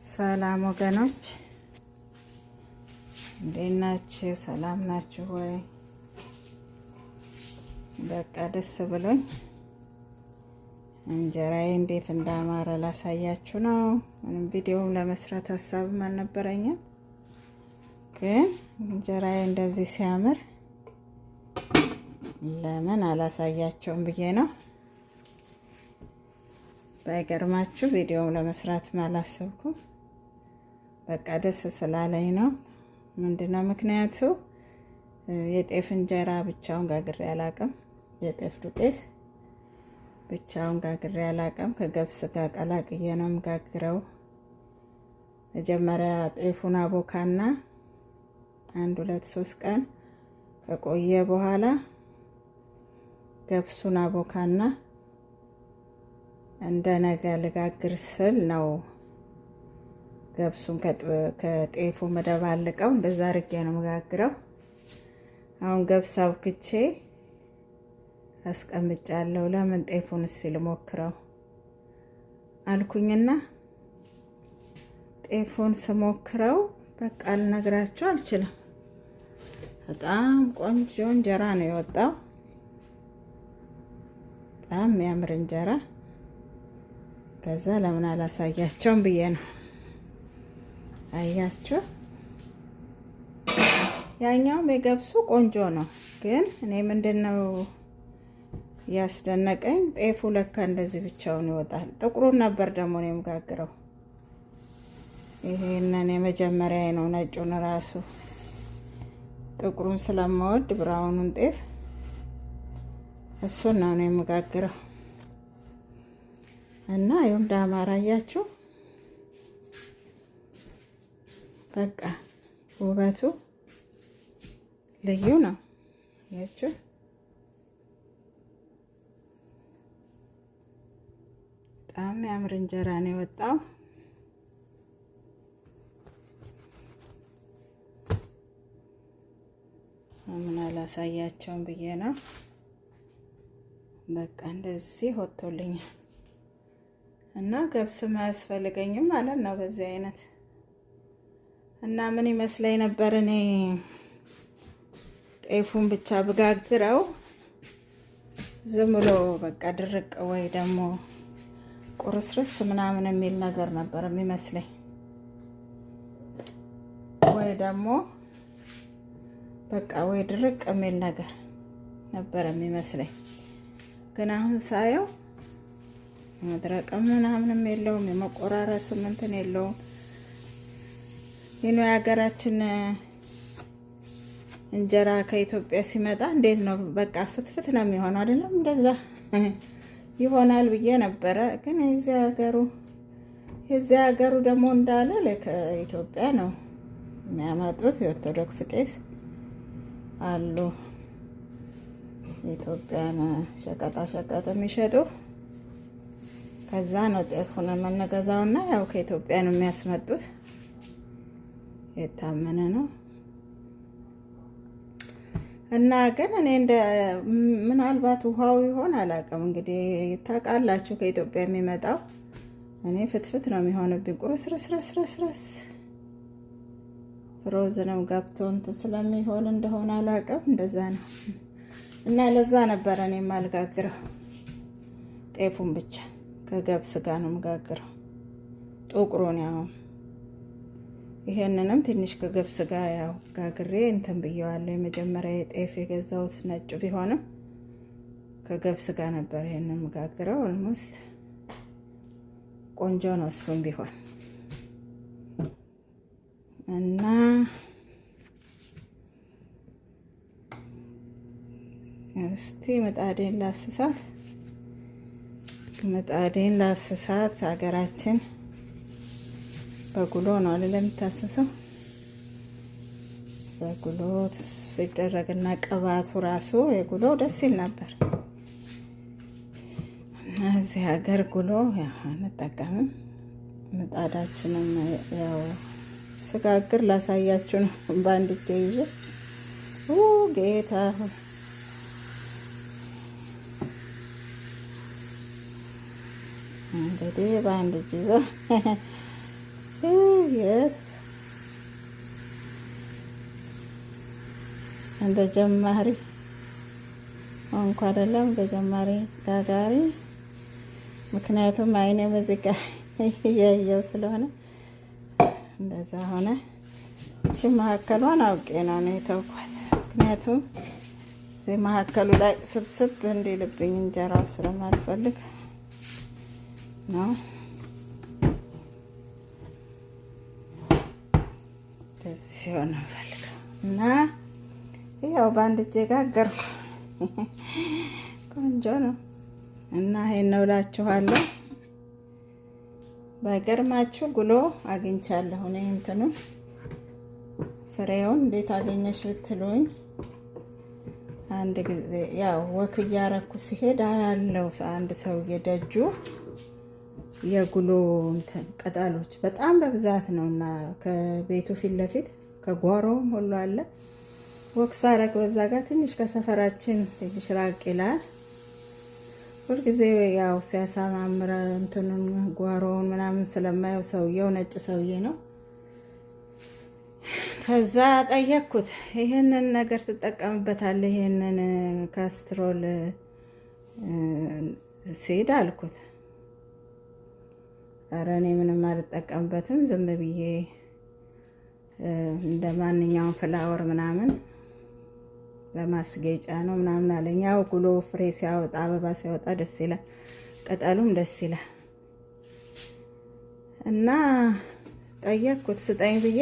ሰላም ወገኖች እንዴት ናችሁ? ሰላም ናችሁ ወይ? በቃ ደስ ብሎኝ እንጀራዬ እንዴት እንዳማረ ላሳያችሁ ነው። ምንም ቪዲዮም ለመስራት ሀሳብም አልነበረኝም፣ ግን እንጀራዬ እንደዚህ ሲያምር ለምን አላሳያቸውም ብዬ ነው። ባይገርማችሁ ቪዲዮም ለመስራት አላሰብኩም። በቃ ደስ ስላለኝ ነው። ምንድነው ምክንያቱ? የጤፍ እንጀራ ብቻውን ጋግሬ አላቅም። የጤፍ ዱቄት ብቻውን ጋግሬ አላቅም። ከገብስ ጋር ቀላቅዬ ነው የምጋግረው። መጀመሪያ ጤፉን አቦካና 1-2-3 ቀን ከቆየ በኋላ ገብሱን አቦካና እንደ ነገ ልጋግር ስል ነው ገብሱን ከጤፉ መደባልቀው እንደዛ አድርጌ ነው መጋግረው። አሁን ገብስ አብክቼ አስቀምጫለሁ። ለምን ጤፉን እስቲ ልሞክረው አልኩኝና ጤፉን ስሞክረው በቃ ልነግራችሁ አልችልም። በጣም ቆንጆ እንጀራ ነው የወጣው። በጣም የሚያምር እንጀራ። ከዛ ለምን አላሳያቸውም ብዬ ነው። አያችሁ፣ ያኛውም የገብሱ ቆንጆ ነው፣ ግን እኔ ምንድነው ያስደነቀኝ ጤፉ ለካ እንደዚህ ብቻውን ይወጣል። ጥቁሩን ነበር ደግሞ ነው የምጋግረው። ይሄንን የመጀመሪያ ነው። ነጩን ራሱ ጥቁሩን ስለማወድ ብራውኑን ጤፍ እሱን ነው የምጋግረው። እና ይሁን እንዳማራ አያችሁ። በቃ ውበቱ ልዩ ነው። አያችሁ፣ በጣም ያምር እንጀራ ነው የወጣው። ምን አላሳያቸውም ብዬ ነው። በቃ እንደዚህ ወጥቶልኛል። እና ገብስም አያስፈልገኝም ማለት ነው በዚህ አይነት። እና ምን ይመስለኝ ነበር እኔ ጤፉን ብቻ ብጋግረው ዝም ብሎ በቃ ድርቅ ወይ ደግሞ ቁርስርስ ምናምን የሚል ነገር ነበር የሚመስለኝ፣ ወይ ደግሞ በቃ ወይ ድርቅ የሚል ነገር ነበር የሚመስለኝ። ግን አሁን ሳየው መድረቅም ምናምንም የለውም፣ የመቆራረስ እንትን የለውም። ይሄን የሀገራችን እንጀራ ከኢትዮጵያ ሲመጣ እንዴት ነው በቃ ፍትፍት ነው የሚሆነው አይደለም? እንደዛ ይሆናል ብዬ ነበረ። ግን የዚህ ሀገሩ ደግሞ እንዳለ ከኢትዮጵያ ነው የሚያመጡት። የኦርቶዶክስ ቄስ አሉ የኢትዮጵያን ሸቀጣ ሸቀጥ የሚሸጡ። ከዛ ነው ጤፉን የምንገዛውና ያው ከኢትዮጵያ ነው የሚያስመጡት። የታመነ ነው። እና ግን እኔ ምናልባት ውሃው ይሆን አላውቅም። እንግዲህ ታውቃላችሁ ከኢትዮጵያ የሚመጣው እኔ ፍትፍት ነው የሚሆንብኝ። ቁርስረስረስረስ ፍሮዝንም ገብቶ እንትን ስለሚሆን እንደሆነ አላውቅም። እንደዛ ነው። እና ለዛ ነበር እኔ የማልጋግረው። ጤፉን ብቻ ከገብስ ጋር ነው የምጋግረው። ጥቁሩን ያው ይሄንንም ትንሽ ከገብስ ጋር ያው ጋግሬ እንትን ብየዋለሁ። የመጀመሪያ የጤፍ የገዛሁት ነጭ ቢሆንም ከገብስ ጋር ነበር ይሄንን የምጋግረው። ኦልሞስት ቆንጆ ነው እሱም ቢሆን። እና እስቲ ምጣዴን ላስሳት። ሀገራችን በጉሎ ነው አይደል የምታሰሰው? በጉሎ ሲደረግና ቅባቱ ራሱ የጉሎ ደስ ይል ነበር። እና እዚህ ሀገር ጉሎ ያው አንጠቀምም። ምጣዳችንም ያው ስጋግር ላሳያችሁ ነው በአንድ እጄ ይዤ። ጌታ እንግዲህ በአንድ እጅ ይዘው የስ እንደ ጀማሪ እንኳ አይደለም በጀማሪ ጋጋሪ። ምክንያቱም አይኔ ሙዚቃ እያየው ስለሆነ እንደዛ ሆነ። እቺ መሀከሏን አውቄ ነው የተውኳት። ምክንያቱም እዚህ መሀከሉ ላይ ስብስብ እንዲልብኝ እንጀራው ስለማልፈልግ ነው። እንደዚህ ሲሆን እንፈልገው እና ያው በአንድ እጄ ጋገርኩ። ቆንጆ ነው እና ይሄን ነው እላችኋለሁ። በገርማችሁ ጉሎ አግኝቻለሁ። እኔ እንትኑ ፍሬውን እንዴት አገኘሽ ብትሉኝ አንድ ጊዜ ያው ወክ እያረኩ ሲሄድ ያለው አንድ ሰውዬ ደጁ የጉሎ እንትን ቅጠሎች በጣም በብዛት ነውና ከቤቱ ፊት ለፊት ከጓሮም ሁሉ አለ። ወክ ሳረግ በዛ ጋር ትንሽ ከሰፈራችን ትንሽ ራቅ ይላል። ሁልጊዜ ያው ሲያሳማምረ እንትኑን ጓሮውን ምናምን ስለማየው ሰውየው ነጭ ሰውዬ ነው። ከዛ ጠየቅኩት፣ ይሄንን ነገር ትጠቀምበታለህ? ይሄንን ካስትሮል ሲድ አልኩት። ኧረ እኔ ምንም አልጠቀምበትም፣ ዝም ብዬ እንደ ማንኛውም ፍላወር ምናምን ለማስጌጫ ነው ምናምን አለኝ። ያው ጉሎ ፍሬ ሲያወጣ አበባ ሲያወጣ ደስ ይላል፣ ቅጠሉም ደስ ይላል። እና ጠየቅኩት ስጠኝ ብዬ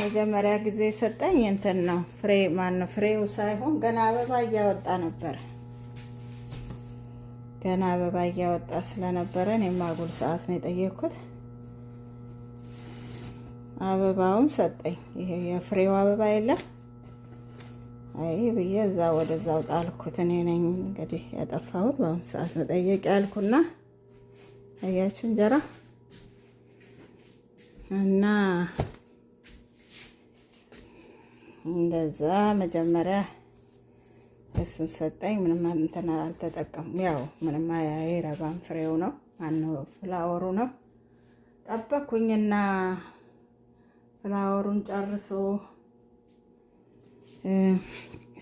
መጀመሪያ ጊዜ ሰጠኝ እንትን ነው ፍሬ ማነው ፍሬው ሳይሆን ገና አበባ እያወጣ ነበር። ገና አበባ እያወጣ ስለነበረ እኔም አጉል ሰዓት ነው የጠየቅኩት። አበባውን ሰጠኝ። ይሄ የፍሬው አበባ የለም አይ ብዬ እዛ ወደዛው ጣልኩት። እኔ ነኝ እንግዲህ ያጠፋሁት በአሁን ሰዓት መጠየቅ ያልኩና አያችሁ እንጀራ እና እንደዛ መጀመሪያ እሱን ሰጠኝ። ምንም እንትን አልተጠቀምኩም። ያው ምንም አይረባም ፍሬው ነው ማነው ፍላወሩ ነው። ጠበኩኝና ፍላወሩን ጨርሶ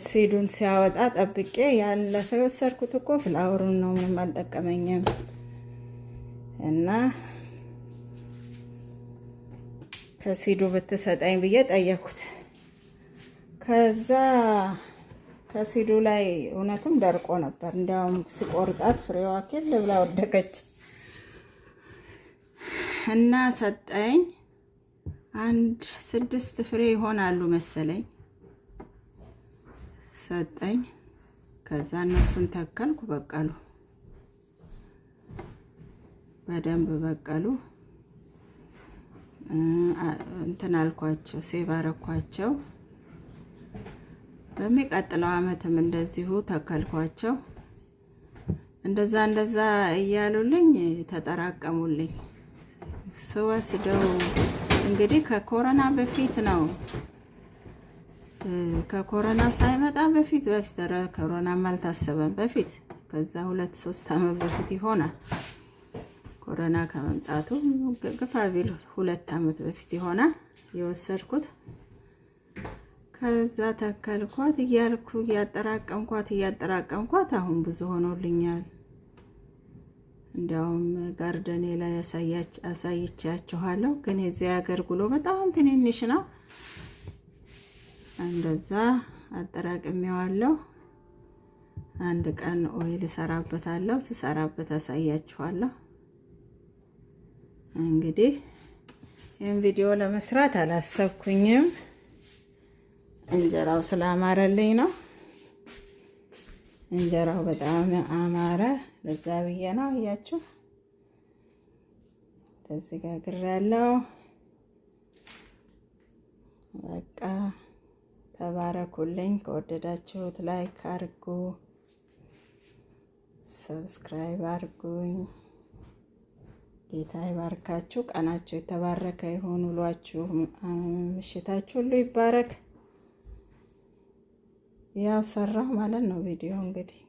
ሲዱን ሲያወጣ ጠብቄ ያለፈ የወሰድኩት እኮ ፍላወሩን ነው። ምንም አልጠቀመኝም እና ከሲዱ ብትሰጠኝ ብዬ ጠየኩት። ከዛ ከሲዱ ላይ እውነትም ደርቆ ነበር። እንዲያውም ሲቆርጣት ፍሬዋ ኬል ብላ ወደቀች እና ሰጠኝ። 6 ፍሬ ይሆናሉ መሰለኝ ሰጠኝ። ከዛ እነሱን ተከልኩ፣ በቀሉ፣ በደንብ በቀሉ። እንትን አልኳቸው፣ ሴቭ አረኳቸው። በሚቀጥለው አመትም እንደዚሁ ተከልኳቸው። እንደዛ እያሉልኝ ተጠራቀሙልኝ። ስወስደው እንግዲህ ከኮሮና በፊት ነው። ከኮሮና ሳይመጣ በፊት ኧረ ኮሮናም አልታሰበም በፊት ከዛ 2-3 አመት በፊት ይሆናል። ኮሮና ከመምጣቱ ግፋ ቢል 2 አመት በፊት ይሆናል የወሰድኩት። ከዛ ተከልኳት እያልኩ እያጠራቀምኳት አሁን ብዙ ሆኖልኛል። እንዲያውም ጋርደኔ ላይ አሳይቻችኋለሁ። ግን የዚህ ሀገር ጉሎ በጣም ትንንሽ ነው። እንደዛ አጠራቅሜዋለሁ። አንድ ቀን ኦይል እሰራበታለሁ። ስሰራበት አሳያችኋለሁ። እንግዲህ ይህን ቪዲዮ ለመስራት አላሰብኩኝም። እንጀራው ስላማረልኝ ነው። እንጀራው በጣም አማረ፣ ለዛ ብዬ ነው። እያችሁ እንደዚህ ጋግሬያለሁ። በቃ ተባረኩልኝ። ከወደዳችሁት ላይክ አድርጉ፣ ሰብስክራይብ አድርጉኝ። ጌታ ይባርካችሁ። ቀናችሁ የተባረከ ይሁን። ውሏችሁ፣ ምሽታችሁ ሁሉ ይባረክ። ያው ሰራሁ ማለት ነው ቪዲዮ እንግዲህ።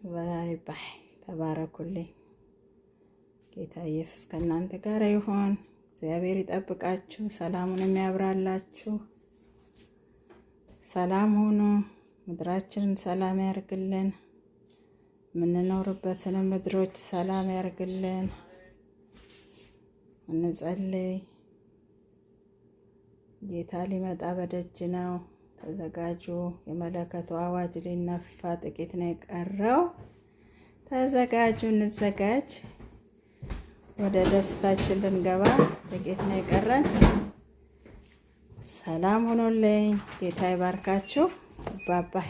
ባይ ባይ። ተባረኩልኝ። ጌታ ኢየሱስ ከእናንተ ጋር ይሁን። እግዚአብሔር ይጠብቃችሁ፣ ሰላሙን የሚያብራላችሁ። ሰላም ሁኑ። ምድራችንን ሰላም ያርግልን። የምንኖርበትን ምድሮች ሰላም ያርግልን። እንጸልይ። ጌታ ሊመጣ በደጅ ነው። ተዘጋጁ። የመለከቱ አዋጅ ሊነፋ ጥቂት ነው የቀረው። ተዘጋጁ፣ እንዘጋጅ። ወደ ደስታችን ልንገባ ጥቂት ነው የቀረን። ሰላም ሁኑልኝ። ጌታ ይባርካችሁ። ባባይ